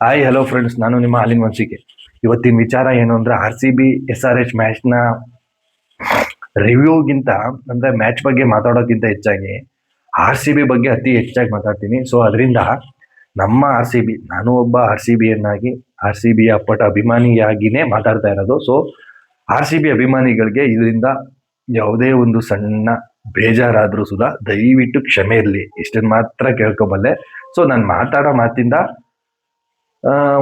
Hi hello friends, ನಾನು ನಿಮ್ಮ ಹಾಲಿನ ವಂಶಿಕೆ. ಇವತ್ತಿನ ವಿಚಾರ ಏನು ಅಂದ್ರೆ RCB SRH ಮ್ಯಾಚ್ನ ರಿವ್ಯೂಗಿಂತ ಅಂದ್ರೆ ಮ್ಯಾಚ್ ಬಗ್ಗೆ ಮಾತಾಡೋಕ್ಕಿಂತ ಹೆಚ್ಚಾಗಿ RCB ಬಗ್ಗೆ ಅತಿ ಹೆಚ್ಚಾಗಿ ಮಾತಾಡ್ತೀನಿ. ಸೊ ಅದರಿಂದ ನಮ್ಮ RCB, ನಾನು ಒಬ್ಬ RCB ಯನ್ನಾಗಿ RCB ಅಪ್ಪಟ ಅಭಿಮಾನಿಯಾಗಿನೇ ಮಾತಾಡ್ತಾ ಇರೋದು. ಸೊ RCB ಅಭಿಮಾನಿಗಳಿಗೆ ಇದರಿಂದ ಯಾವುದೇ ಒಂದು ಸಣ್ಣ ಬೇಜಾರಾದ್ರೂ ಸುಧಾ ದಯವಿಟ್ಟು ಕ್ಷಮೆ ಇರಲಿ, ಇಷ್ಟನ್ನು ಮಾತ್ರ ಕೇಳ್ಕೊಬಲ್ಲೆ. ಸೊ ನಾನು ಮಾತಾಡೋ ಮಾತಿಂದ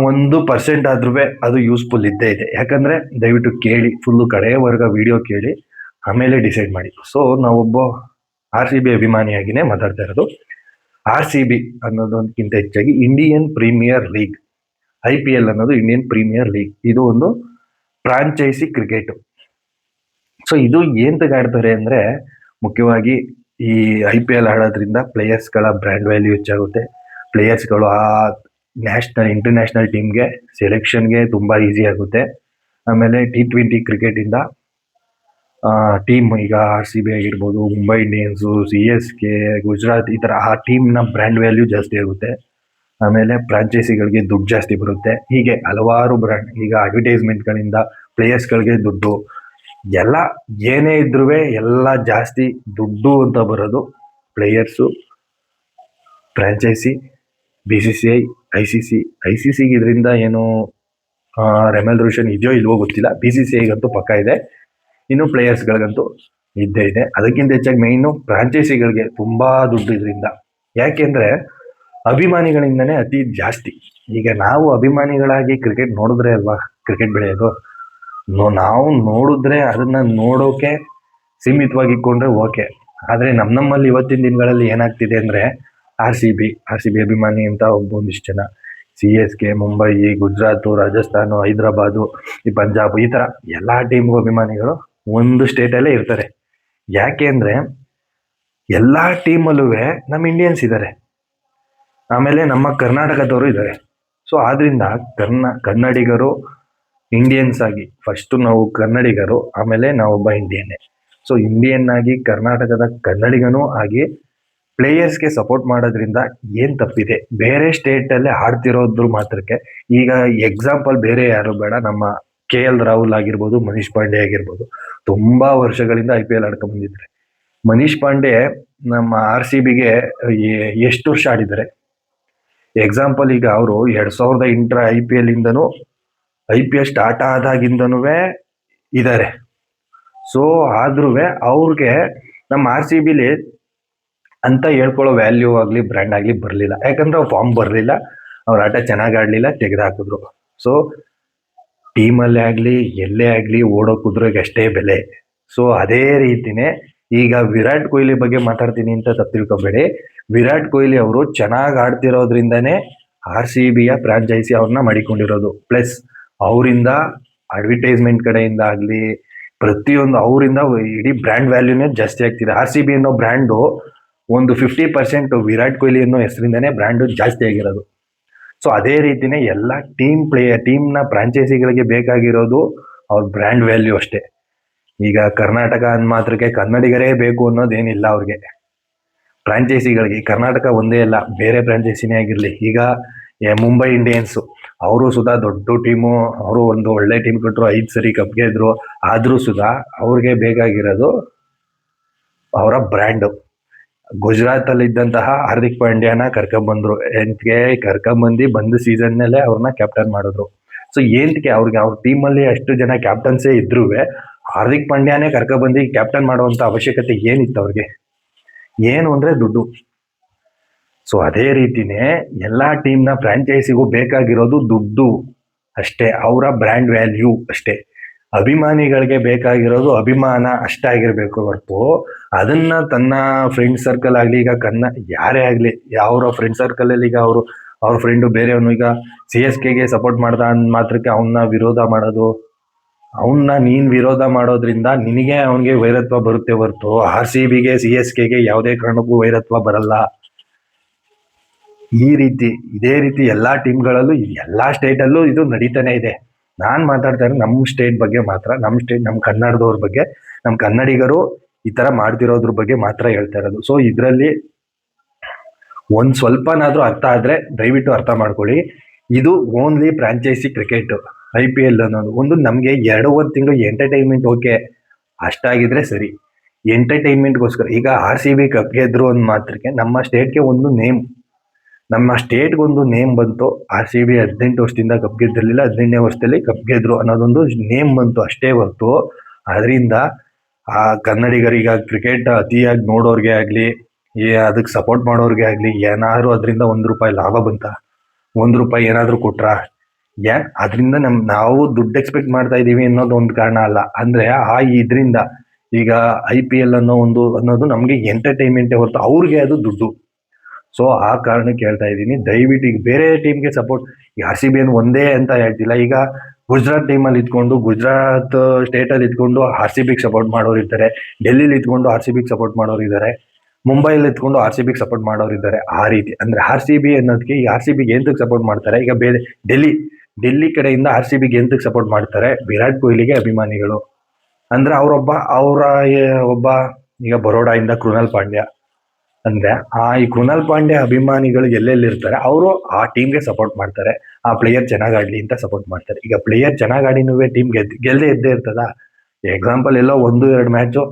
1% ಆದ್ರೂ ಅದು ಯೂಸ್ಫುಲ್ ಇದ್ದೇ ಇದೆ. ಯಾಕಂದ್ರೆ ದಯವಿಟ್ಟು ಕೇಳಿ, ಫುಲ್ಲು ಕಡೆಯವರೆಗ ವಿಡಿಯೋ ಕೇಳಿ ಆಮೇಲೆ ಡಿಸೈಡ್ ಮಾಡಿ. ಸೊ ನಾವೊಬ್ಬ RCB ಅಭಿಮಾನಿಯಾಗಿನೇ ಮಾತಾಡ್ತಾ ಇರೋದು. RCB ಅನ್ನೋದಕ್ಕಿಂತ ಹೆಚ್ಚಾಗಿ ಇಂಡಿಯನ್ ಪ್ರೀಮಿಯರ್ ಲೀಗ್, IPL ಅನ್ನೋದು ಇಂಡಿಯನ್ ಪ್ರೀಮಿಯರ್ ಲೀಗ್, ಇದು ಒಂದು ಫ್ರಾಂಚೈಸಿ ಕ್ರಿಕೆಟ್. ಸೊ ಇದು ಏಂತಕ್ಕೆ ಆಡ್ತಾರೆ ಅಂದ್ರೆ, ಮುಖ್ಯವಾಗಿ ಈ IPL ಆಡೋದ್ರಿಂದ ಪ್ಲೇಯರ್ಸ್ಗಳ ಬ್ರ್ಯಾಂಡ್ ವ್ಯಾಲ್ಯೂ ಹೆಚ್ಚಾಗುತ್ತೆ. ಪ್ಲೇಯರ್ಸ್ಗಳು ಆ ನ್ಯಾಷನಲ್ ಇಂಟರ್ನ್ಯಾಷನಲ್ ಟೀಮ್ಗೆ ಸೆಲೆಕ್ಷನ್ಗೆ ತುಂಬ ಈಸಿ ಆಗುತ್ತೆ. ಆಮೇಲೆ T20 ಕ್ರಿಕೆಟಿಂದ ಟೀಮ್, ಈಗ RCB ಆಗಿರ್ಬೋದು, ಮುಂಬೈ ಇಂಡಿಯನ್ಸು, CSK, ಗುಜರಾತ್, ಈ ಥರ ಆ ಟೀಮ್ನ ಬ್ರ್ಯಾಂಡ್ ವ್ಯಾಲ್ಯೂ ಜಾಸ್ತಿ ಆಗುತ್ತೆ. ಆಮೇಲೆ ಫ್ರಾಂಚೈಸಿಗಳಿಗೆ ದುಡ್ಡು ಜಾಸ್ತಿ ಬರುತ್ತೆ. ಹೀಗೆ ಹಲವಾರು ಬ್ರ್ಯಾಂಡ್, ಈಗ ಅಡ್ವರ್ಟೈಸ್ಮೆಂಟ್ಗಳಿಂದ ಪ್ಲೇಯರ್ಸ್ಗಳಿಗೆ ದುಡ್ಡು, ಎಲ್ಲ ಏನೇ ಇದ್ರೂ ಎಲ್ಲ ಜಾಸ್ತಿ ದುಡ್ಡು ಅಂತ ಬರೋದು ಪ್ಲೇಯರ್ಸು, ಫ್ರಾಂಚೈಸಿ, BCCI, ICC ಇದರಿಂದ ಏನು ರೆಮ್ಯುನರೇಷನ್ ಇದೆಯೋ ಇಲ್ವೋ ಗೊತ್ತಿಲ್ಲ. BCCIಗಂತೂ ಪಕ್ಕ ಇದೆ, ಇನ್ನು ಪ್ಲೇಯರ್ಸ್ಗಳಿಗಂತೂ ಇದ್ದೇ ಇದೆ. ಅದಕ್ಕಿಂತ ಹೆಚ್ಚಾಗಿ ಮೇಯ್ನು ಫ್ರಾಂಚೈಸಿಗಳಿಗೆ ತುಂಬ ದುಡ್ಡು ಇದರಿಂದ. ಯಾಕೆಂದರೆ ಅಭಿಮಾನಿಗಳಿಂದನೇ ಅತಿ ಜಾಸ್ತಿ. ಈಗ ನಾವು ಅಭಿಮಾನಿಗಳಾಗಿ ಕ್ರಿಕೆಟ್ ನೋಡಿದ್ರೆ ಅಲ್ವಾ ಕ್ರಿಕೆಟ್ ಬೆಳೆಯೋದು. ನಾವು ನೋಡಿದ್ರೆ ಅದನ್ನ ನೋಡೋಕೆ ಸೀಮಿತವಾಗಿ ಇಟ್ಕೊಂಡ್ರೆ ಓಕೆ. ಆದರೆ ನಮ್ಮಲ್ಲಿ ಇವತ್ತಿನ ದಿನಗಳಲ್ಲಿ ಏನಾಗ್ತಿದೆ ಅಂದರೆ, RCB ಅಭಿಮಾನಿ ಅಂತ ಒಂದಿಷ್ಟು ಜನ, CSK, ಮುಂಬೈ, ಗುಜರಾತು, ರಾಜಸ್ಥಾನು, ಹೈದರಾಬಾದು, ಈ ಪಂಜಾಬ್, ಈ ಥರ ಎಲ್ಲ ಟೀಮ್ಗೂ ಅಭಿಮಾನಿಗಳು ಒಂದು ಸ್ಟೇಟಲ್ಲೇ ಇರ್ತಾರೆ. ಯಾಕೆ ಅಂದರೆ ಎಲ್ಲ ಟೀಮಲ್ಲೂ ನಮ್ಮ ಇಂಡಿಯನ್ಸ್ ಇದ್ದಾರೆ, ಆಮೇಲೆ ನಮ್ಮ ಕರ್ನಾಟಕದವರು ಇದ್ದಾರೆ. ಸೊ ಆದ್ರಿಂದ ಕನ್ನಡಿಗರು ಇಂಡಿಯನ್ಸ್ ಆಗಿ ಫಸ್ಟು ನಾವು ಕನ್ನಡಿಗರು, ಆಮೇಲೆ ನಾವೊಬ್ಬ ಇಂಡಿಯನ್ನೇ. ಸೊ ಇಂಡಿಯನ್ ಆಗಿ ಕರ್ನಾಟಕದ ಕನ್ನಡಿಗನೂ ಆಗಿ ಪ್ಲೇಯರ್ಸ್ಗೆ ಸಪೋರ್ಟ್ ಮಾಡೋದ್ರಿಂದ ಏನು ತಪ್ಪಿದೆ? ಬೇರೆ ಸ್ಟೇಟಲ್ಲೇ ಆಡ್ತಿರೋದ್ರ ಮಾತ್ರಕ್ಕೆ, ಈಗ ಎಕ್ಸಾಂಪಲ್ ಬೇರೆ ಯಾರು ಬೇಡ, ನಮ್ಮ KL ರಾಹುಲ್ ಆಗಿರ್ಬೋದು, ಮನೀಶ್ ಪಾಂಡೆ ಆಗಿರ್ಬೋದು, ತುಂಬ ವರ್ಷಗಳಿಂದ IPL ಆಡ್ಕೊಂಡು ಬಂದಿದ್ದಾರೆ. ಮನೀಶ್ ಪಾಂಡೆ ನಮ್ಮ RCBಗೆ ಎಷ್ಟು ವರ್ಷ ಆಡಿದ್ದಾರೆ? ಎಕ್ಸಾಂಪಲ್ ಈಗ ಅವರು 2008 IPL ಇಂದನೂ, IPL ಸ್ಟಾರ್ಟ್ ಆದಾಗಿಂದನೂ ಇದ್ದಾರೆ. ಸೊ ಆದ್ರೂ ಅವ್ರಿಗೆ ನಮ್ಮ RCBಲಿ ಅಂತ ಹೇಳ್ಕೊಳ್ಳೋ ವ್ಯಾಲ್ಯೂ ಆಗಲಿ ಬ್ರ್ಯಾಂಡ್ ಆಗಲಿ ಬರಲಿಲ್ಲ. ಯಾಕಂದ್ರೆ ಅವ್ರು ಫಾರ್ಮ್ ಬರಲಿಲ್ಲ, ಅವ್ರ ಆಟ ಚೆನ್ನಾಗಿ ಆಡಲಿಲ್ಲ, ತೆಗೆದುಹಾಕಿದ್ರು. ಸೊ ಟೀಮಲ್ಲೇ ಆಗಲಿ ಎಲ್ಲೇ ಆಗಲಿ ಓಡೋ ಕುದುರೆಗೆ ಅಷ್ಟೇ ಬೆಲೆ. ಸೊ ಅದೇ ರೀತಿನೇ ಈಗ ವಿರಾಟ್ ಕೊಹ್ಲಿ ಬಗ್ಗೆ ಮಾತಾಡ್ತೀನಿ ಅಂತ ತಪ್ಪು ತಿಳ್ಕೊಬೇಡಿ. ವಿರಾಟ್ ಕೊಹ್ಲಿ ಅವರು ಚೆನ್ನಾಗಿ ಆಡ್ತಿರೋದ್ರಿಂದನೇ RCBಯ ಫ್ರಾಂಚೈಸಿ ಅವ್ರನ್ನ ಮಾಡಿಕೊಂಡಿರೋದು. ಪ್ಲಸ್ ಅವರಿಂದ ಅಡ್ವರ್ಟೈಸ್ಮೆಂಟ್ ಕಡೆಯಿಂದ ಆಗಲಿ ಪ್ರತಿಯೊಂದು ಅವರಿಂದ ಇಡೀ ಬ್ರ್ಯಾಂಡ್ ವ್ಯಾಲ್ಯೂನೇ ಜಾಸ್ತಿ ಆಗ್ತಿದೆ. RCB ಅನ್ನೋ ಬ್ರ್ಯಾಂಡು ಒಂದು 50% ವಿರಾಟ್ ಕೊಹ್ಲಿ ಅನ್ನೋ ಹೆಸರಿಂದನೇ ಬ್ರ್ಯಾಂಡು ಜಾಸ್ತಿ ಆಗಿರೋದು. ಸೊ ಅದೇ ರೀತಿನೇ ಎಲ್ಲ ಟೀಮ್ನ ಫ್ರಾಂಚೈಸಿಗಳಿಗೆ ಬೇಕಾಗಿರೋದು ಅವ್ರ ಬ್ರ್ಯಾಂಡ್ ವ್ಯಾಲ್ಯೂ ಅಷ್ಟೇ. ಈಗ ಕರ್ನಾಟಕ ಅಂದ ಮಾತ್ರಕ್ಕೆ ಕನ್ನಡಿಗರೇ ಬೇಕು ಅನ್ನೋದೇನಿಲ್ಲ ಅವ್ರಿಗೆ. ಫ್ರಾಂಚೈಸಿಗಳಿಗೆ ಕರ್ನಾಟಕ ಒಂದೇ ಅಲ್ಲ, ಬೇರೆ ಫ್ರಾಂಚೈಸಿನೇ ಆಗಿರಲಿ. ಈಗ ಮುಂಬೈ ಇಂಡಿಯನ್ಸು, ಅವರು ಸುಧಾ ದೊಡ್ಡ ಟೀಮು, ಅವರು ಒಂದು ಒಳ್ಳೆ ಟೀಮ್ ಕೊಟ್ಟರು, 5 ಸರಿ ಕಪ್ ಗೆದ್ರು. ಆದರೂ ಸುಧಾ ಅವ್ರಿಗೆ ಬೇಕಾಗಿರೋದು ಅವರ ಬ್ರ್ಯಾಂಡು. ಗುಜರಾತಲ್ಲಿ ಇದ್ದಂತಹ ಹಾರ್ದಿಕ್ ಪಾಂಡ್ಯನ ಕರ್ಕೊಂಡ್ಬಂದ್ರು, ಬಂದು ಸೀಸನ್ನಲ್ಲೇ ಅವ್ರನ್ನ ಕ್ಯಾಪ್ಟನ್ ಮಾಡಿದ್ರು. ಸೊ ಏಂತಕ್ಕೆ ಅವ್ರಿಗೆ ಅವ್ರ ಟೀಮಲ್ಲಿ ಅಷ್ಟು ಜನ ಕ್ಯಾಪ್ಟನ್ಸೇ ಇದ್ರೂ ಹಾರ್ದಿಕ್ ಪಾಂಡ್ಯನೇ ಕರ್ಕೊಂಡ್ಬಂದು ಕ್ಯಾಪ್ಟನ್ ಮಾಡುವಂಥ ಅವಶ್ಯಕತೆ ಏನಿತ್ತು ಅವ್ರಿಗೆ? ಏನು ಅಂದರೆ ದುಡ್ಡು. ಸೊ ಅದೇ ರೀತಿನೇ ಎಲ್ಲ ಟೀಮ್ನ ಫ್ರಾಂಚೈಸಿಗೂ ಬೇಕಾಗಿರೋದು ದುಡ್ಡು ಅಷ್ಟೇ, ಅವರ ಬ್ರ್ಯಾಂಡ್ ವ್ಯಾಲ್ಯೂ ಅಷ್ಟೇ. ಅಭಿಮಾನಿಗಳಿಗೆ ಬೇಕಾಗಿರೋದು ಅಭಿಮಾನ ಅಷ್ಟೇ ಆಗಿರಬೇಕು ಹೊರತು ಅದನ್ನ ತನ್ನ ಫ್ರೆಂಡ್ ಸರ್ಕಲ್ ಆಗಲಿ, ಈಗ ಯಾರೇ ಆಗಲಿ, ಅವರ ಫ್ರೆಂಡ್ ಸರ್ಕಲಲ್ಲಿ ಈಗ ಅವ್ರ ಫ್ರೆಂಡು ಬೇರೆಯವನು ಈಗ CSKಗೆ ಸಪೋರ್ಟ್ ಮಾಡ್ದ ಅಂದ ಮಾತ್ರಕ್ಕೆ ಅವನ್ನ ವಿರೋಧ ಮಾಡೋದು, ನೀನು ವಿರೋಧ ಮಾಡೋದ್ರಿಂದ ನಿನಗೆ ಅವನಿಗೆ ವೈರತ್ವ ಬರುತ್ತೆ ಹೊರತು RCBಗೆ CSKಗೆ ಯಾವುದೇ ಕಾರಣಕ್ಕೂ ವೈರತ್ವ ಬರಲ್ಲ. ಇದೇ ರೀತಿ ಎಲ್ಲ ಟೀಮ್ಗಳಲ್ಲೂ ಎಲ್ಲ ಸ್ಟೇಟಲ್ಲೂ ಇದು ನಡೀತಾನೆ ಇದೆ. ನಾನು ಮಾತಾಡ್ತಾ ಇರೋದು ನಮ್ಮ ಸ್ಟೇಟ್ ಬಗ್ಗೆ ಮಾತ್ರ, ನಮ್ಮ ಕನ್ನಡದವ್ರ ಬಗ್ಗೆ, ನಮ್ಮ ಕನ್ನಡಿಗರು ಈ ಥರ ಮಾಡ್ತಿರೋದ್ರ ಬಗ್ಗೆ ಮಾತ್ರ ಹೇಳ್ತಾ ಇರೋದು. ಸೊ ಇದರಲ್ಲಿ ಒಂದು ಸ್ವಲ್ಪನಾದರೂ ಅರ್ಥ ಆದರೆ ದಯವಿಟ್ಟು ಅರ್ಥ ಮಾಡ್ಕೊಳ್ಳಿ. ಇದು ಓನ್ಲಿ ಫ್ರಾಂಚೈಸಿ ಕ್ರಿಕೆಟ್. IPL ಅನ್ನೋದು ಒಂದು ನಮಗೆ 2 ತಿಂಗಳು ಎಂಟರ್ಟೈನ್ಮೆಂಟ್ ಓಕೆ, ಅಷ್ಟಾಗಿದ್ರೆ ಸರಿ. ಎಂಟರ್ಟೈನ್ಮೆಂಟ್ಗೋಸ್ಕರ ಈಗ RCB ಕಪ್ ಗೆದ್ರು ಅಂದ್ ಮಾತ್ರಕ್ಕೆ ನಮ್ಮ ಸ್ಟೇಟ್ಗೆ ಒಂದು ನೇಮ್, ನಮ್ಮ ಸ್ಟೇಟ್ಗೆ ಒಂದು ನೇಮ್ ಬಂತು. RCB 18 ವರ್ಷದಿಂದ ಕಪ್ ಗೆದ್ದಿರಲಿಲ್ಲ, 18ನೇ ವರ್ಷದಲ್ಲಿ ಕಪ್ ಗೆದ್ರು ಅನ್ನೋದೊಂದು ನೇಮ್ ಬಂತು ಅಷ್ಟೇ ಹೊರತು ಅದರಿಂದ ಆ ಕನ್ನಡಿಗರಿಗೆ ಕ್ರಿಕೆಟ್ ಅತಿಯಾಗಿ ನೋಡೋರ್ಗೆ ಆಗ್ಲಿ, ಅದಕ್ಕೆ ಸಪೋರ್ಟ್ ಮಾಡೋರ್ಗೆ ಆಗ್ಲಿ ಏನಾದ್ರು ಅದರಿಂದ ₹1 ಲಾಭ ಬಂತ, ₹1 ಏನಾದ್ರು ಕೊಟ್ರ, ಅದರಿಂದ ನಾವು ದುಡ್ಡು ಎಕ್ಸ್ಪೆಕ್ಟ್ ಮಾಡ್ತಾ ಇದೀವಿ ಅನ್ನೋದು ಒಂದು ಕಾರಣ ಅಲ್ಲ. ಅಂದ್ರೆ ಇದರಿಂದ ಈಗ IPL ಅನ್ನೋದು ನಮ್ಗೆ ಎಂಟರ್ಟೈನ್ಮೆಂಟೇ ಹೊರತು ಅವ್ರಿಗೆ ಅದು ದುಡ್ಡು. ಸೊ ಆ ಕಾರಣಕ್ಕೆ ಹೇಳ್ತಾ ಇದ್ದೀನಿ, ದಯವಿಟ್ಟು ಈಗ ಬೇರೆ ಟೀಮ್ಗೆ ಸಪೋರ್ಟ್, ಈ RCB ಏನು ಒಂದೇ ಅಂತ ಹೇಳ್ತಿಲ್ಲ. ಈಗ ಗುಜರಾತ್ ಟೀಮಲ್ಲಿ ಇದ್ಕೊಂಡು, ಗುಜರಾತ್ ಸ್ಟೇಟಲ್ಲಿ ಇದ್ಕೊಂಡು RCBಗೆ ಸಪೋರ್ಟ್ ಮಾಡೋರು ಇದ್ದಾರೆ, ಡೆಲ್ಲಿಲಿ ಇದ್ಕೊಂಡು RCBಗೆ ಸಪೋರ್ಟ್ ಮಾಡೋರು ಇದ್ದಾರೆ, ಮುಂಬೈಲಿ ಇದ್ಕೊಂಡು RCBಗೆ ಸಪೋರ್ಟ್ ಮಾಡೋರು ಇದ್ದಾರೆ. ಆ ರೀತಿ ಅಂದ್ರೆ RCB ಅನ್ನೋದಕ್ಕೆ ಈ RCBಗೆ ಎಂತಕ್ಕೆ ಸಪೋರ್ಟ್ ಮಾಡ್ತಾರೆ, ಈಗ ಬೇರೆ ಡೆಲ್ಲಿ ಕಡೆಯಿಂದ RCBಗೆ ಎಂತಕ್ಕೆ ಸಪೋರ್ಟ್ ಮಾಡ್ತಾರೆ, ವಿರಾಟ್ ಕೊಹ್ಲಿಗೆ ಅಭಿಮಾನಿಗಳು. ಅಂದ್ರೆ ಒಬ್ಬ ಈಗ ಬರೋಡಾಯಿಂದ ಕೃಣಾಲ್ ಪಾಂಡ್ಯ ಅಂದ್ರೆ ಈ ಕೃಣಾಲ್ ಪಾಂಡ್ಯ ಅಭಿಮಾನಿಗಳು ಎಲ್ಲೆಲ್ಲಿ ಇರ್ತಾರೆ ಅವರು ಆ ಟೀಮ್ಗೆ ಸಪೋರ್ಟ್ ಮಾಡ್ತಾರೆ, ಆ ಪ್ಲೇಯರ್ ಚೆನ್ನಾಗ್ ಆಡ್ಲಿ ಅಂತ ಸಪೋರ್ಟ್ ಮಾಡ್ತಾರೆ. ಈಗ ಪ್ಲೇಯರ್ ಚೆನ್ನಾಗ್ ಆಡಿನೂ ಟೀಮ್ ಗೆಲ್ಲದೆ ಇದ್ದೇ ಇರ್ತದ. ಎಕ್ಸಾಂಪಲ್ ಎಲ್ಲೋ 1-2 ಮ್ಯಾಚು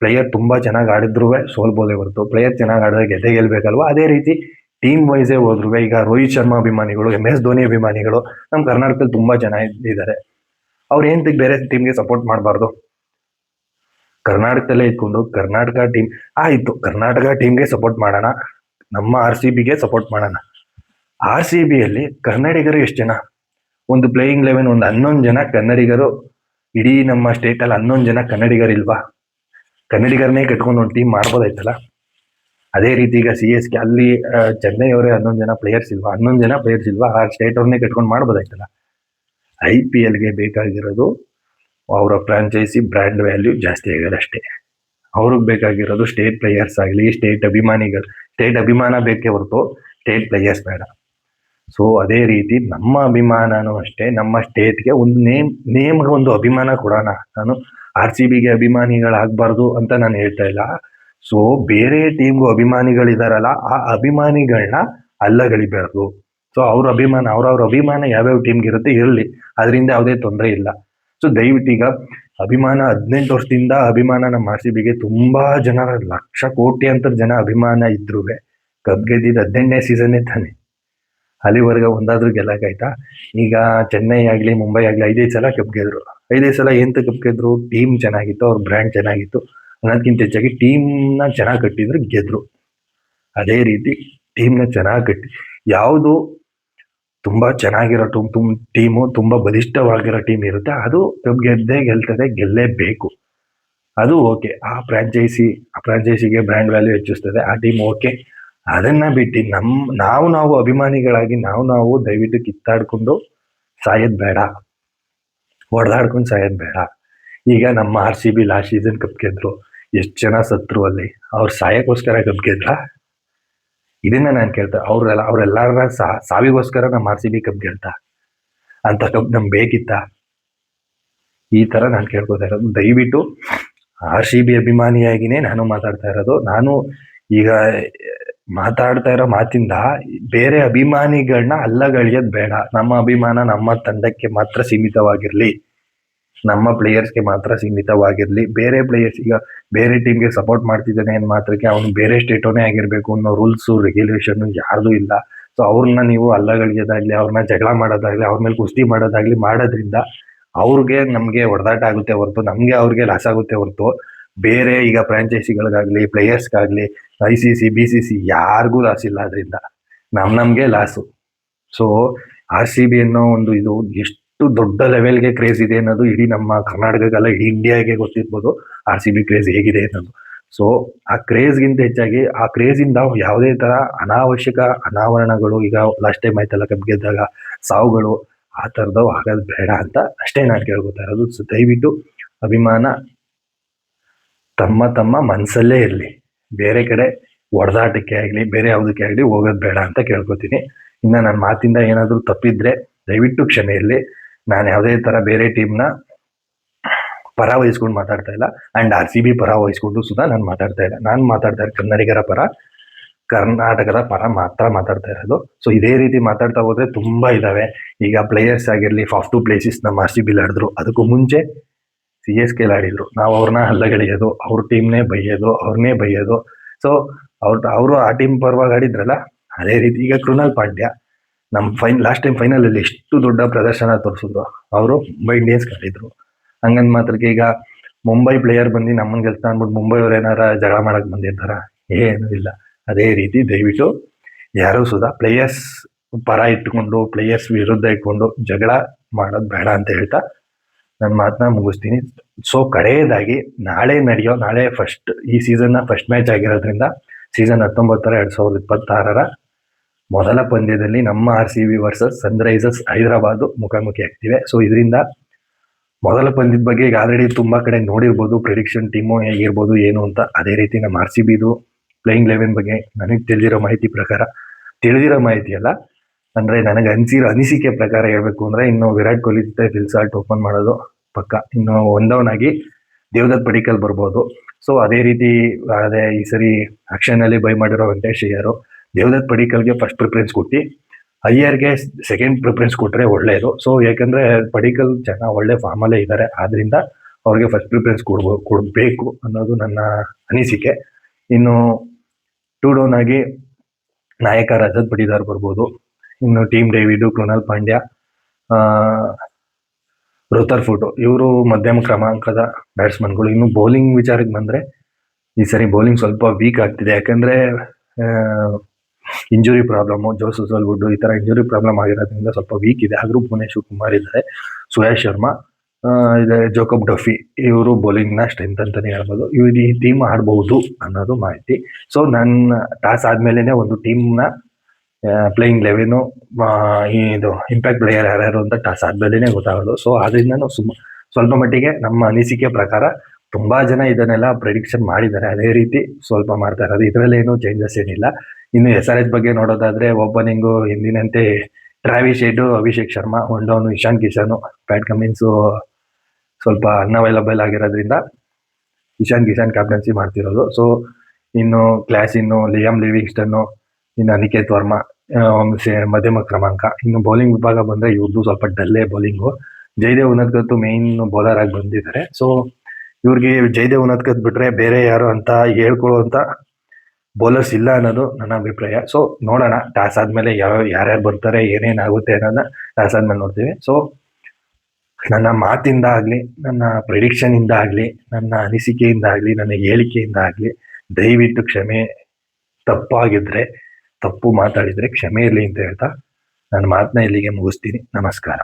ಪ್ಲೇಯರ್ ತುಂಬಾ ಚೆನ್ನಾಗಿ ಆಡಿದ್ರು ಸೋಲ್ಬೋದೇ ಹೊರತು ಪ್ಲೇಯರ್ ಚೆನ್ನಾಗಿ ಆಡಿದ್ರೆ ಗೆಲ್ಬೇಕಲ್ವಾ. ಅದೇ ರೀತಿ ಟೀಮ್ ವೈಸೇ ಹೋದ್ರು ಈಗ ರೋಹಿತ್ ಶರ್ಮಾ ಅಭಿಮಾನಿಗಳು, MS ಧೋನಿ ಅಭಿಮಾನಿಗಳು ನಮ್ಮ ಕರ್ನಾಟಕದಲ್ಲಿ ತುಂಬಾ ಜನ ಇದ್ದಾರೆ. ಅವ್ರು ಏಂತಕ್ಕೆ ಬೇರೆ ಟೀಮ್ಗೆ ಸಪೋರ್ಟ್ ಮಾಡಬಾರ್ದು? ಕರ್ನಾಟಕದಲ್ಲೇ ಇಟ್ಕೊಂಡು ಕರ್ನಾಟಕ ಟೀಮ್ ಆಯ್ತು, ಕರ್ನಾಟಕ ಟೀಮ್ಗೆ ಸಪೋರ್ಟ್ ಮಾಡೋಣ, ನಮ್ಮ RCBಗೆ ಸಪೋರ್ಟ್ ಮಾಡೋಣ. RCBಯಲ್ಲಿ ಕನ್ನಡಿಗರು ಎಷ್ಟು ಜನ? ಒಂದು ಪ್ಲೇಯಿಂಗ್ 11 ಒಂದು 11 ಜನ ಕನ್ನಡಿಗರು, ಇಡೀ ನಮ್ಮ ಸ್ಟೇಟಲ್ಲಿ 11 ಜನ ಕನ್ನಡಿಗರು ಇಲ್ವಾ? ಕನ್ನಡಿಗರನ್ನೇ ಕಟ್ಕೊಂಡು ಒಂದು ಟೀಮ್ ಮಾಡ್ಬೋದಾಯ್ತಲ್ಲ. ಅದೇ ರೀತಿ ಈಗ CSK ಅಲ್ಲಿ ಚೆನ್ನೈ ಅವರೇ 11 ಜನ ಪ್ಲೇಯರ್ಸ್ ಇಲ್ವಾ? 11 ಜನ ಪ್ಲೇಯರ್ಸ್ ಇಲ್ವಾ? ಆ ಸ್ಟೇಟ್ ಅವ್ರನ್ನೇ ಕಟ್ಕೊಂಡು ಮಾಡ್ಬೋದಾಯ್ತಲ್ಲ. IPLಗೆ ಬೇಕಾಗಿರೋದು ಅವರ ಫ್ರಾಂಚೈಸಿ ಬ್ರ್ಯಾಂಡ್ ವ್ಯಾಲ್ಯೂ ಜಾಸ್ತಿ ಆಗೋದು ಅಷ್ಟೇ. ಅವ್ರಿಗೆ ಬೇಕಾಗಿರೋದು ಸ್ಟೇಟ್ ಪ್ಲೇಯರ್ಸ್ ಆಗಲಿ, ಸ್ಟೇಟ್ ಅಭಿಮಾನ ಬೇಕೇ ಹೊರತು ಸ್ಟೇಟ್ ಪ್ಲೇಯರ್ಸ್ ಬೇಡ. ಸೊ ಅದೇ ರೀತಿ ನಮ್ಮ ಅಭಿಮಾನನೂ ಅಷ್ಟೇ, ನಮ್ಮ ಸ್ಟೇಟ್ಗೆ ಒಂದು ನೇಮ್ಗೆ ಒಂದು ಅಭಿಮಾನ ಕೊಡೋಣ. ನಾನು RCBಗೆ ಅಭಿಮಾನಿಗಳಾಗಬಾರ್ದು ಅಂತ ನಾನು ಹೇಳ್ತಾ ಇಲ್ಲ. ಸೊ ಬೇರೆ ಟೀಮ್ಗೂ ಅಭಿಮಾನಿಗಳಿದಾರಲ್ಲ, ಆ ಅಭಿಮಾನಿಗಳನ್ನ ಅಲ್ಲಗಳಿಬಾರ್ದು. ಸೊ ಅವ್ರ ಅಭಿಮಾನ ಯಾವ್ಯಾವ ಟೀಮ್ಗೆ ಇರುತ್ತೆ ಇರಲಿ, ಅದರಿಂದ ಯಾವುದೇ ತೊಂದರೆ ಇಲ್ಲ. ಸೊ ದಯವಿಟ್ಟು ಈಗ ಅಭಿಮಾನ 18 ವರ್ಷದಿಂದ ಅಭಿಮಾನ ನಮ್ಮ RCBಗೆ ತುಂಬಾ ಜನರ ಲಕ್ಷ ಕೋಟ್ಯಾಂತರ ಜನ ಅಭಿಮಾನ ಇದ್ರು ಕಪ್ ಗೆದ್ದಿದ್ದು 18ನೇ ಸೀಸನ್ನೇ ತಾನೆ. ಅಲ್ಲಿವರೆಗೆ ಒಂದಾದ್ರೂ ಗೆಲ್ಲಕ್ಕಾಯ್ತಾ? ಈಗ ಚೆನ್ನೈ ಆಗ್ಲಿ, ಮುಂಬೈ ಆಗ್ಲಿ 5 ಸಲ ಕಪ್ ಗೆದ್ರು. 5 ಸಲ ಎಂತ ಕಪ್ ಗೆದ್ರು? ಟೀಮ್ ಚೆನ್ನಾಗಿತ್ತು, ಅವ್ರ ಬ್ರ್ಯಾಂಡ್ ಚೆನ್ನಾಗಿತ್ತು, ಅನ್ನೋದಕ್ಕಿಂತ ಹೆಚ್ಚಾಗಿ ಟೀಮ್ನ ಚೆನ್ನಾಗಿ ಕಟ್ಟಿದ್ರು, ಗೆದ್ರು. ಅದೇ ರೀತಿ ಟೀಮ್ನ ಚೆನ್ನಾಗಿ ಕಟ್ಟಿ, ಯಾವುದು ತುಂಬಾ ಚೆನ್ನಾಗಿರೋ ಟೀಮು, ತುಂಬಾ ಬಲಿಷ್ಠವಾಗಿರೋ ಟೀಮ್ ಇರುತ್ತೆ, ಅದು ಕಪ್ ಗೆಲ್ತದೆ, ಗೆಲ್ಲೇಬೇಕು. ಅದು ಓಕೆ. ಆ ಫ್ರಾಂಚೈಸಿಗೆ ಬ್ರ್ಯಾಂಡ್ ವ್ಯಾಲ್ಯೂ ಹೆಚ್ಚಿಸ್ತದೆ, ಆ ಟೀಮ್ ಓಕೆ. ಅದನ್ನ ಬಿಟ್ಟು ನಾವು ಅಭಿಮಾನಿಗಳಾಗಿ ನಾವು ದಯವಿಟ್ಟು ಕಿತ್ತಾಡ್ಕೊಂಡು ಸಾಯೋದ್ ಬೇಡ, ಹೊಡೆದಾಡ್ಕೊಂಡು ಸಾಯೋದ್ ಬೇಡ. ಈಗ ನಮ್ಮ RCB ಲಾಸ್ಟ್ ಸೀಸನ್ ಕಪ್ ಗೆದ್ರು, ಎಷ್ಟು ಜನ ಸತ್ರು ಅಲ್ಲಿ, ಅವ್ರು ಸಾಯಕ್ಕೋಸ್ಕರ ಕಪ್ ಗೆದ್ರ? ಇದನ್ನ ನಾನು ಕೇಳ್ತಾ, ಅವ್ರೆಲ್ಲಾರ ಸಾವಿಗೋಸ್ಕರ ನಮ್ಮ RCB ಕಪ್ ಗೆಲ್ತಾ? ಅಂತ ಕಪ್ ನಮ್ಗೆ ಬೇಕಿತ್ತ? ಈ ತರ ನಾನು ಕೇಳ್ಕೊತಾ ಇರೋದು. ದಯವಿಟ್ಟು RCB ಅಭಿಮಾನಿಯಾಗಿನೇ ನಾನು ಮಾತಾಡ್ತಾ ಇರೋದು. ನಾನು ಈಗ ಮಾತಾಡ್ತಾ ಇರೋ ಮಾತಿಂದ ಬೇರೆ ಅಭಿಮಾನಿಗಳನ್ನ ಅಲ್ಲಗಳಿಯೋದ್ ಬೇಡ. ನಮ್ಮ ಅಭಿಮಾನ ನಮ್ಮ ತಂಡಕ್ಕೆ ಮಾತ್ರ ಸೀಮಿತವಾಗಿರ್ಲಿ, ನಮ್ಮ ಪ್ಲೇಯರ್ಸ್ಗೆ ಮಾತ್ರ ಸೀಮಿತವಾಗಿರ್ಲಿ. ಬೇರೆ ಪ್ಲೇಯರ್ಸ್ ಈಗ ಬೇರೆ ಟೀಮ್ಗೆ ಸಪೋರ್ಟ್ ಮಾಡ್ತಿದ್ದಾನೆ ಏನ್ ಮಾತ್ರಕ್ಕೆ ಅವನು ಬೇರೆ ಸ್ಟೇಟೋನೇ ಆಗಿರ್ಬೇಕು ಅನ್ನೋ ರೂಲ್ಸು ರೆಗ್ಯುಲೇಷನ್ ಯಾರ್ದು ಇಲ್ಲ. ಸೊ ಅವ್ರನ್ನ ನೀವು ಅಲ್ಲಗಳಿಯೋದಾಗ್ಲಿ, ಅವ್ರನ್ನ ಜಗಳ ಮಾಡೋದಾಗ್ಲಿ, ಅವ್ರ ಮೇಲೆ ಕುಸ್ತಿ ಮಾಡೋದಾಗ್ಲಿ ಮಾಡೋದ್ರಿಂದ ಅವ್ರಿಗೆ ನಮ್ಗೆ ಹೊಡೆದಾಟ ಆಗುತ್ತೆ ಹೊರತು ನಮ್ಗೆ ಅವ್ರಿಗೆ ಲಾಸ್ ಆಗುತ್ತೆ ಹೊರತು ಬೇರೆ ಈಗ ಫ್ರಾಂಚೈಸಿಗಳಿಗಾಗ್ಲಿ, ಪ್ಲೇಯರ್ಸ್ಗಾಗ್ಲಿ, ICC BCC ಯಾರಿಗೂ ಲಾಸ್ ಇಲ್ಲ. ಅದರಿಂದ ನಮ್ಗೆ ಲಾಸು. ಸೊ RCB ಅನ್ನೋ ಒಂದು ಇದು ಎಷ್ಟು ದೊಡ್ಡ ಲೆವೆಲ್ಗೆ ಕ್ರೇಜ್ ಇದೆ ಅನ್ನೋದು ಇಡೀ ನಮ್ಮ ಕರ್ನಾಟಕಕ್ಕಲ್ಲ, ಇಡೀ ಇಂಡಿಯಾಗೆ ಗೊತ್ತಿರ್ಬೋದು RCB ಕ್ರೇಜ್ ಹೇಗಿದೆ ಅನ್ನೋದು. ಸೊ ಆ ಕ್ರೇಜ್ಗಿಂತ ಹೆಚ್ಚಾಗಿ ಆ ಕ್ರೇಜಿಂದ ಯಾವುದೇ ತರ ಅನಾವಶ್ಯಕ ಅನಾವರಣಗಳು, ಈಗ ಲಾಸ್ಟ್ ಟೈಮ್ ಆಯ್ತಲ್ಲ ಕಪ್ ಗೆದ್ದಾಗ ಸಾವುಗಳು, ಆ ಥರದವು ಆಗೋದು ಬೇಡ ಅಂತ ಅಷ್ಟೇ ನಾನು ಕೇಳ್ಕೊತಾ ಇರೋದು. ಸೊ ದಯವಿಟ್ಟು ಅಭಿಮಾನ ತಮ್ಮ ಮನಸ್ಸಲ್ಲೇ ಇರಲಿ, ಬೇರೆ ಕಡೆ ಹೊಡೆದಾಟಕ್ಕೆ ಆಗಲಿ ಬೇರೆ ಯಾವುದಕ್ಕೆ ಆಗಲಿ ಹೋಗೋದು ಬೇಡ ಅಂತ ಕೇಳ್ಕೊತೀನಿ. ಇನ್ನು ನನ್ನ ಮಾತಿಂದ ಏನಾದರೂ ತಪ್ಪಿದ್ರೆ ದಯವಿಟ್ಟು ಕ್ಷಮೆ ಇರಲಿ. ನಾನು ಯಾವುದೇ ಥರ ಬೇರೆ ಟೀಮ್ನ ಪರ ವಹಿಸ್ಕೊಂಡು ಮಾತಾಡ್ತಾ ಇಲ್ಲ, ಆ್ಯಂಡ್ RCB ಪರ ವಹಿಸ್ಕೊಂಡು ಸುಧಾ ನಾನು ಮಾತಾಡ್ತಾ ಇಲ್ಲ. ನಾನು ಮಾತಾಡ್ತಾ ಇರೋ ಕನ್ನಡಿಗರ ಪರ. ಕರ್ನಾಟಕದ ಪರ ಮಾತ್ರ ಮಾತಾಡ್ತಾ ಇರೋದು. ಸೊ ಇದೇ ರೀತಿ ಮಾತಾಡ್ತಾ ಹೋದ್ರೆ ತುಂಬಾ ಇದಾವೆ. ಈಗ ಪ್ಲೇಯರ್ಸ್ ಆಗಿರ್ಲಿ, ಫಾಫ್ ಟು ಪ್ಲೇಸಸ್ ನಮ್ಮ RCB ಆಡಿದ್ರು. ಅದಕ್ಕೂ ಮುಂಚೆ CSK ಆಡಿದ್ರು. ನಾವು ಅವ್ರನ್ನ ಹಲ್ಲಗಡಿಯೋದು, ಅವ್ರ ಟೀಮ್ನೇ ಬೈಯೋದು, ಅವ್ರನ್ನೇ ಬೈಯೋದು. ಸೊ ಅವರು ಆ ಟೀಮ್ ಪರವಾಗಿ ಆಡಿದ್ರಲ್ಲ, ಅದೇ ರೀತಿ ಈಗ ಕೃಣಾಲ್ ಪಾಂಡ್ಯ ನಮ್ಮ ಲಾಸ್ಟ್ ಟೈಮ್ ಫೈನಲ್ ಅಲ್ಲಿ ಎಷ್ಟು ದೊಡ್ಡ ಪ್ರದರ್ಶನ ತೋರಿಸಿದ್ರು. ಅವರು ಮುಂಬೈ ಇಂಡಿಯನ್ಸ್ ಆಡಿದ್ರು. ಹಂಗಂದ್ ಮಾತ್ರಕ್ಕೆ ಈಗ ಮುಂಬೈ ಪ್ಲೇಯರ್ ಬಂದು ನಮ್ಮನ್ ಗೆಲ್ತಾ ಅಂದ್ಬಿಟ್ಟು ಮುಂಬೈ ಅವ್ರು ಏನಾರ ಜಗಳ ಮಾಡಕ್ ಬಂದಿರ್ತಾರ? ಏನೂ ಇಲ್ಲ. ಅದೇ ರೀತಿ ದಯವಿಟ್ಟು ಯಾರು ಸುಧಾ ಪ್ಲೇಯರ್ಸ್ ಪರ ಇಟ್ಕೊಂಡು, ಪ್ಲೇಯರ್ಸ್ ವಿರುದ್ಧ ಇಟ್ಕೊಂಡು ಜಗಳ ಮಾಡೋದು ಬೇಡ ಅಂತ ಹೇಳ್ತಾ ನನ್ನ ಮಾತನ್ನ ಮುಗಿಸ್ತೀನಿ. ಸೊ ಕಡೆಯದಾಗಿ ನಾಳೆ ಫಸ್ಟ್ ಈ ಸೀಸನ್ನ ಫಸ್ಟ್ ಮ್ಯಾಚ್ ಆಗಿರೋದ್ರಿಂದ ಸೀಸನ್ 19 2026 ಮೊದಲ ಪಂದ್ಯದಲ್ಲಿ ನಮ್ಮ RCB ವರ್ಸಸ್ ಸನ್ರೈಸರ್ಸ್ ಹೈದರಾಬಾದ್ ಮುಖಾಮುಖಿ ಆಗ್ತಿವೆ. ಸೊ ಇದರಿಂದ ಮೊದಲ ಪಂದ್ಯದ ಬಗ್ಗೆ ಈಗ ಆಲ್ರೆಡಿ ತುಂಬಾ ಕಡೆ ನೋಡಿರ್ಬೋದು, ಪ್ರಿಡಿಕ್ಷನ್ ಟೀಮು ಹೇಗಿರ್ಬೋದು ಏನು ಅಂತ. ಅದೇ ರೀತಿ ನಮ್ಮ RCBದು ಪ್ಲೇಯಿಂಗ್ 11 ಬಗ್ಗೆ ನನಗೆ ತಿಳಿದಿರೋ ಮಾಹಿತಿ ಅಲ್ಲ, ಅಂದ್ರೆ ನನಗೆ ಅನಿಸಿಕೆ ಪ್ರಕಾರ ಹೇಳ್ಬೇಕು ಅಂದ್ರೆ, ಇನ್ನು ವಿರಾಟ್ ಕೊಹ್ಲಿ ಜೊತೆ ಫಿಲ್ ಸಾಲ್ಟ್ ಓಪನ್ ಮಾಡೋದು ಪಕ್ಕ. ಇನ್ನು ಒಂದವನಾಗಿ ದೇವದತ್ ಪಡಿಕ್ಕಲ್ ಬರ್ಬೋದು. ಸೊ ಅದೇ ರೀತಿ ಈ ಸರಿ ಆಕ್ಷನ್ ಅಲ್ಲಿ ಬೈ ಮಾಡಿರೋ ವೆಂಕಟೇಶ್ ಅಯ್ಯರ್ ದೇವದತ್ ಪಡಿಕ್ಕಲ್ಗೆ ಫಸ್ಟ್ ಪ್ರಿಫರೆನ್ಸ್ ಕೊಟ್ಟು ಅಯ್ಯರ್ಗೆ ಸೆಕೆಂಡ್ ಪ್ರಿಫರೆನ್ಸ್ ಕೊಟ್ರೆ ಒಳ್ಳೇದು. ಸೊ ಯಾಕಂದ್ರೆ ಪಡಿಕ್ಕಲ್ ಚೆನ್ನಾಗಿ ಒಳ್ಳೆ ಫಾರ್ಮಲ್ಲೇ ಇದ್ದಾರೆ, ಆದ್ರಿಂದ ಅವ್ರಿಗೆ ಫಸ್ಟ್ ಪ್ರಿಫರೆನ್ಸ್ ಕೊಡಬೇಕು ಅನ್ನೋದು ನನ್ನ ಅನಿಸಿಕೆ. ಇನ್ನು 2 ಡೌನ್ ಆಗಿ ನಾಯಕ ರಜತ್ ಪಡಿದಾರ್ ಬರ್ಬೋದು. ಇನ್ನು ಟೀಮ್ ಡೇವಿಡ್, ಕೃಣಾಲ್ ಪಾಂಡ್ಯ, ರುತರ್ಫುಡ್ ಇವರು ಮಧ್ಯಮ ಕ್ರಮಾಂಕದ ಬ್ಯಾಟ್ಸ್ಮನ್ಗಳು. ಇನ್ನು ಬೌಲಿಂಗ್ ವಿಚಾರಕ್ಕೆ ಬಂದ್ರೆ ಈ ಸರಿ ಬೌಲಿಂಗ್ ಸ್ವಲ್ಪ ವೀಕ್ ಆಗ್ತಿದೆ. ಯಾಕಂದ್ರೆ ಇಂಜುರಿ ಪ್ರಾಬ್ಲಮ್, ಜೋಸ್ ಹಜಲ್ವುಡ್ ಈ ತರ ಇಂಜುರಿ ಪ್ರಾಬ್ಲಮ್ ಆಗಿರೋದ್ರಿಂದ ಸ್ವಲ್ಪ ವೀಕ್ ಇದೆ. ಆದ್ರೂ ಭುವನೇಶ್ವರ್ ಕುಮಾರ್ ಇದ್ದಾರೆ, ಸುಯಾಶ್ ಶರ್ಮಾ ಇದೆ, ಜೋಕಬ್ ಡಫಿ ಇವರು ಬೌಲಿಂಗ್ ನ ಸ್ಟ್ರೆಂತ್ ಅಂತಾನೆ ಹೇಳ್ಬೋದು. ಇವ್ರು ಈ ಟೀಮ್ ಆಡಬಹುದು ಅನ್ನೋದು ಮಾಹಿತಿ. ಸೊ ನನ್ನ ಟಾಸ್ ಆದ್ಮೇಲೆನೆ ಒಂದು ಟೀಮ್ ನ ಪ್ಲೇಯಿಂಗ್ 11 ಇದು ಇಂಪ್ಯಾಕ್ಟ್ ಪ್ಲೇಯರ್ ಯಾರ್ಯಾರು ಅಂತ ಟಾಸ್ ಆದ್ಮೇಲೆನೆ ಗೊತ್ತಾಗೋದು. ಸೊ ಆದ್ರಿಂದ ನಾವು ಸ್ವಲ್ಪ ಮಟ್ಟಿಗೆ ನಮ್ಮ ಅನಿಸಿಕೆ ಪ್ರಕಾರ ತುಂಬಾ ಜನ ಇದನ್ನೆಲ್ಲ ಪ್ರೆಡಿಕ್ಷನ್ ಮಾಡಿದ್ದಾರೆ, ಅದೇ ರೀತಿ ಸ್ವಲ್ಪ ಮಾಡ್ತಾ ಇರೋದು. ಇದರಲ್ಲಿ ಏನು ಚೇಂಜಸ್ ಏನಿಲ್ಲ. ಇನ್ನು SRH ಬಗ್ಗೆ ನೋಡೋದಾದ್ರೆ ಓಪನಿಂಗು ಹಿಂದಿನಂತೆ Travis Head, Abhishek Sharma, one down Ishan Kishan, Pat Cummins ಸ್ವಲ್ಪ ಅನ್ಅವೈಲಬಲ್ ಆಗಿರೋದ್ರಿಂದ ಇಶಾನ್ ಕಿಶನ್ ಕ್ಯಾಪ್ಟನ್ಸಿ ಮಾಡ್ತಿರೋದು. ಸೊ ಇನ್ನು ಲಿಯಾಮ್ ಲಿವಿಂಗ್ಸ್ಟನ್, ಇನ್ನು ಅನಿಕೇತ್ ವರ್ಮಾ ಮಧ್ಯಮ ಕ್ರಮಾಂಕ. ಇನ್ನು ಬೌಲಿಂಗ್ ವಿಭಾಗ ಬಂದ್ರೆ ಇವ್ರದ್ದು ಸ್ವಲ್ಪ ಡಲ್ಲೇ ಬೌಲಿಂಗು. ಜಯದೇವ್ ಉನದ್ಕತ್ ಮೇನ್ ಬೌಲರ್ ಆಗಿ ಬಂದಿದ್ದಾರೆ. ಸೊ ಇವ್ರಿಗೆ ಜಯದೇವ್ ಉನದ್ಕತ್ ಬಿಟ್ರೆ ಬೇರೆ ಯಾರು ಅಂತ ಹೇಳ್ಕೊಳ್ಳುವಂತ ಬೌಲರ್ಸ್ ಇಲ್ಲ ಅನ್ನೋದು ನನ್ನ ಅಭಿಪ್ರಾಯ. ಸೊ ನೋಡೋಣ ಟಾಸ್ ಆದ್ಮೇಲೆ ಯಾರ್ಯಾರು ಬರ್ತಾರೆ, ಏನೇನಾಗುತ್ತೆ ಅನ್ನೋದನ್ನ ಟಾಸ್ ಆದ್ಮೇಲೆ ನೋಡ್ತೀವಿ. ಸೊ ನನ್ನ ಮಾತಿಂದ ಆಗ್ಲಿ, ನನ್ನ ಪ್ರಿಡಿಕ್ಷನ್ ಇಂದ ಆಗ್ಲಿ, ನನ್ನ ಅನಿಸಿಕೆಯಿಂದ ಆಗ್ಲಿ, ನನ್ನ ಹೇಳಿಕೆಯಿಂದ ಆಗ್ಲಿ ದಯವಿಟ್ಟು ಕ್ಷಮೆ. ತಪ್ಪು ಮಾತಾಡಿದ್ರೆ ಕ್ಷಮೆ ಇರಲಿ ಅಂತ ಹೇಳ್ತಾ ನನ್ನ ಮಾತನ್ನ ಇಲ್ಲಿಗೆ ಮುಗಿಸ್ತೀನಿ. ನಮಸ್ಕಾರ.